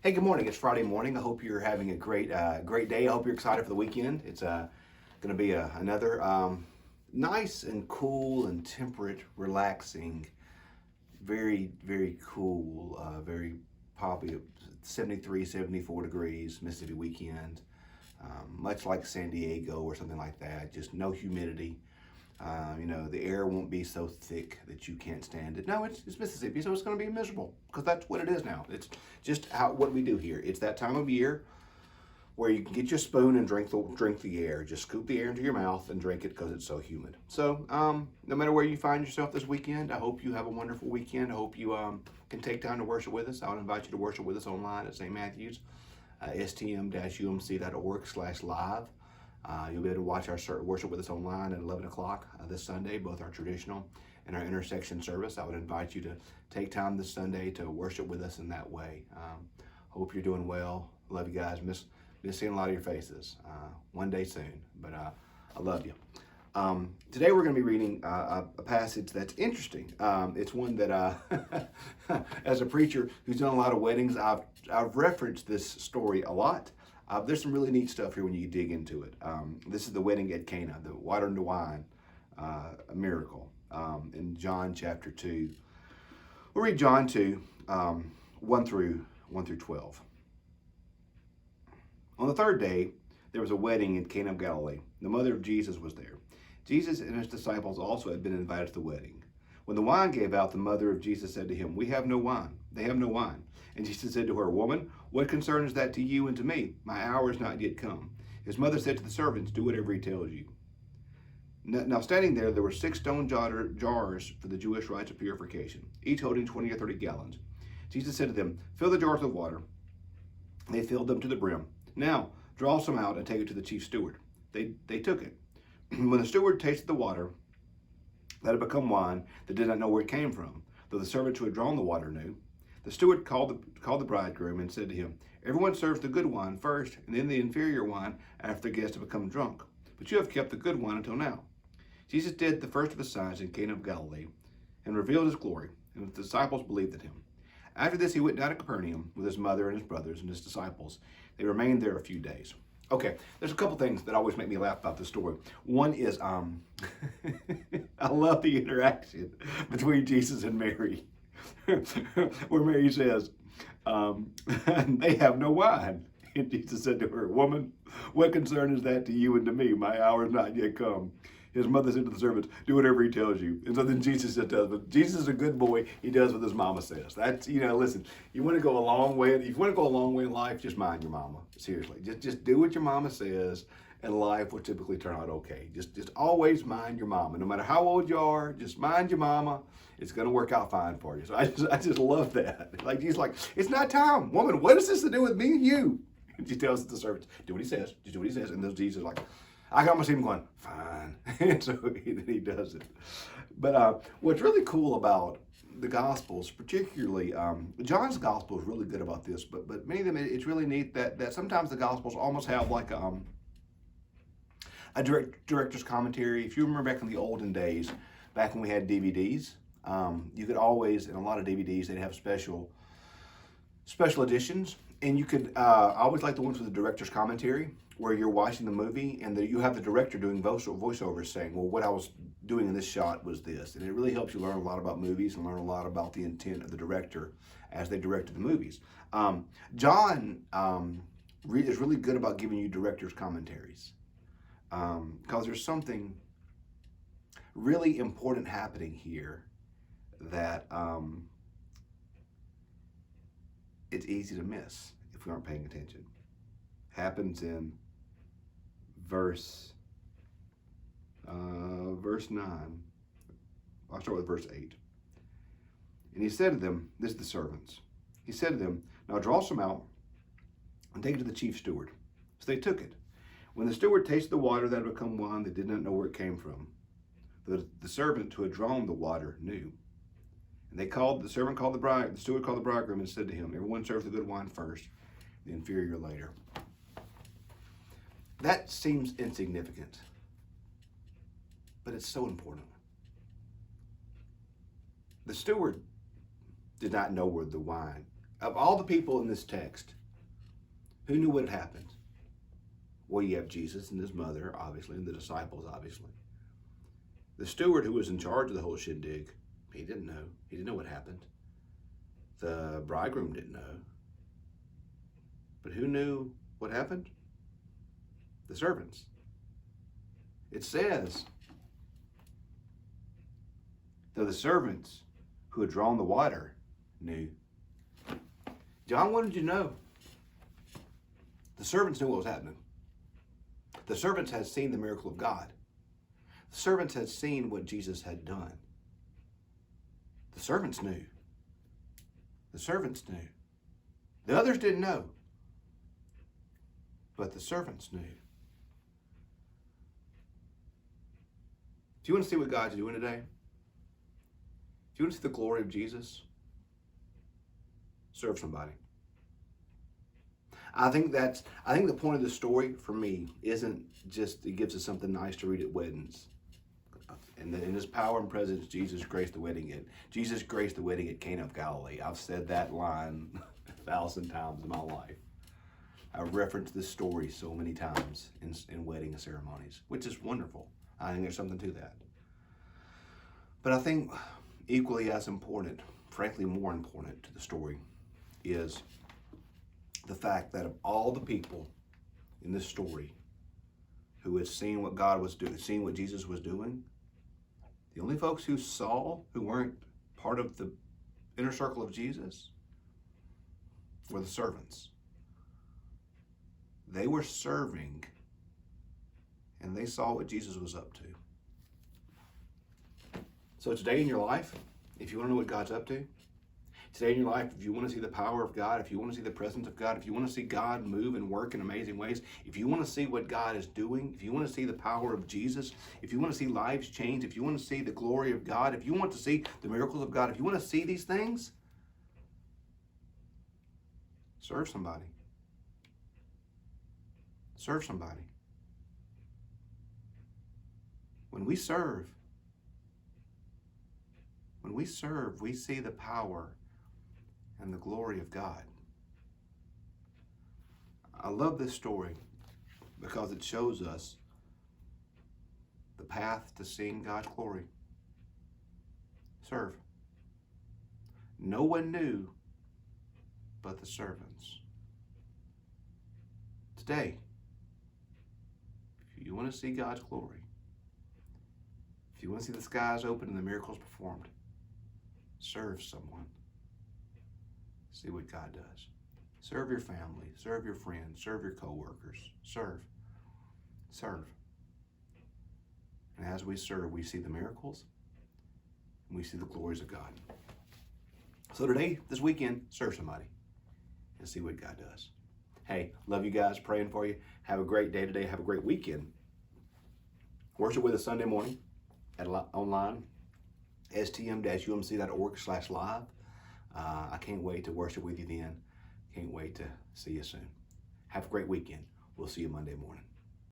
Hey, good morning. It's Friday morning. I hope you're having a great day. I hope you're excited for the weekend. It's going to be another nice and cool and temperate, relaxing, very cool, very probably 73, 74 degrees Mississippi weekend. Much like San Diego or something like that. Just no humidity. The air won't be so thick that you can't stand it. No, it's Mississippi, so it's going to be miserable because that's what it is now. It's just what we do here. It's that time of year where you can get your spoon and drink the air. Just scoop the air into your mouth and drink it because it's so humid. So, no matter where you find yourself this weekend, I hope you have a wonderful weekend. I hope you can take time to worship with us. I would invite you to worship with us online at St. Matthew's, stm-umc.org/live. You'll be able to watch our worship with us online at 11 o'clock this Sunday, both our traditional and our intersection service. I would invite you to take time this Sunday to worship with us in that way. Hope you're doing well. Love you guys. Miss seeing a lot of your faces. One day soon, but I love you. Today we're going to be reading a passage that's interesting. It's one that, as a preacher who's done a lot of weddings, I've referenced this story a lot. There's some really neat stuff here when you dig into it. This is the wedding at Cana, the water into wine a miracle in John chapter 2. We'll read John 2, 1 through 12. On the third day, there was a wedding in Cana of Galilee. The mother of Jesus was there. Jesus and his disciples also had been invited to the wedding. When the wine gave out, the mother of Jesus said to him, "We have no wine." They have no wine. And Jesus said to her, "Woman, what concern is that to you and to me? My hour is not yet come." His mother said to the servants, "Do whatever he tells you." Now standing there were 6 stone jars for the Jewish rites of purification, each holding 20 or 30 gallons. Jesus said to them, "Fill the jars with water." They filled them to the brim. "Now draw some out and take it to the chief steward." They took it. When the steward tasted the water that had become wine, they did not know where it came from, though the servants who had drawn the water knew. The steward called the bridegroom and said to him, "Everyone serves the good wine first, and then the inferior wine after the guests have become drunk. But you have kept the good wine until now." Jesus did the first of his signs in Cana of Galilee and revealed his glory, and the disciples believed in him. After this, he went down to Capernaum with his mother and his brothers and his disciples. They remained there a few days. Okay, there's a couple things that always make me laugh about this story. One is, I love the interaction between Jesus and Mary, where Mary says, "They have no wine." And Jesus said to her, "Woman, what concern is that to you and to me? My hour is not yet come." His mother said to the servants, "Do whatever he tells you." And so then Jesus just does. But Jesus is a good boy. He does what his mama says. That's, listen, you want to go a long way. If you want to go a long way in life, just mind your mama. Seriously. Just do what your mama says, and life will typically turn out okay. Just always mind your mama. No matter how old you are, just mind your mama. It's going to work out fine for you. So I just love that. Like, he's like, "It's not time. Woman, what has this to do with me and you?" And she tells the servants, "Do what he says. Just do what he says." And those Jesus is like, I can almost see him going, "Fine." And so he does it. But what's really cool about the Gospels, particularly John's Gospel, is really good about this. But many of them, it's really neat that sometimes the Gospels almost have like a director's commentary. If you remember back in the olden days, back when we had DVDs, you could always, in a lot of DVDs, they'd have special editions. And you could, I always like the ones with the director's commentary, where you're watching the movie and you have the director doing voiceovers saying, "Well, what I was doing in this shot was this." And it really helps you learn a lot about movies and learn a lot about the intent of the director as they directed the movies. John is really good about giving you director's commentaries because there's something really important happening here that it's easy to miss if we aren't paying attention. Happens in verse 9. I'll start with verse 8. And he said to them, this is the servants. He said to them, "Now draw some out and take it to the chief steward." So they took it. When the steward tasted the water that had become wine, they did not know where it came from. The servant who had drawn the water knew. And the steward called the bridegroom and said to him, "Everyone serves the good wine first, the inferior later." That seems insignificant, but it's so important. The steward did not know where the wine Of all the people in this text, who knew what had happened? Well, you have Jesus and his mother, obviously, and the disciples, obviously. The steward who was in charge of the whole shindig, he didn't know. He didn't know what happened. The bridegroom didn't know. But who knew what happened? The servants. It says, though the servants who had drawn the water knew. John wanted you to know. The servants knew what was happening. The servants had seen the miracle of God. The servants had seen what Jesus had done. The servants knew. The servants knew. The others didn't know. But the servants knew. Do you want to see what God's doing today? Do you want to see the glory of Jesus? Serve somebody. I think the point of the story for me isn't just it gives us something nice to read at weddings. And in his power and presence, Jesus graced the wedding at Cana of Galilee. I've said that line 1,000 times in my life. I've referenced this story so many times in wedding ceremonies, which is wonderful. I think there's something to that. But I think equally as important, frankly more important to the story, is the fact that of all the people in this story who had seen what God was doing, seen what Jesus was doing, the only folks who weren't part of the inner circle of Jesus, were the servants. They were serving, and they saw what Jesus was up to. So today in your life, if you want to know what God's up to, today in your life, if you want to see the power of God, if you want to see the presence of God, if you want to see God move and work in amazing ways, if you want to see what God is doing, if you want to see the power of Jesus, if you want to see lives change, if you want to see the glory of God, if you want to see the miracles of God, if you want to see these things, serve somebody. Serve somebody. When we serve, we see the power and the glory of God. I love this story because it shows us the path to seeing God's glory. Serve. No one knew but the servants. Today, if you want to see God's glory, if you want to see the skies open and the miracles performed, serve someone. See what God does. Serve your family, serve your friends, serve your co-workers. Serve. Serve. And as we serve, we see the miracles and we see the glories of God. So today, this weekend, serve somebody and see what God does. Hey, love you guys, praying for you. Have a great day today. Have a great weekend. Worship with us Sunday morning at online, stm-umc.org/live. I can't wait to worship with you then. Can't wait to see you soon. Have a great weekend. We'll see you Monday morning.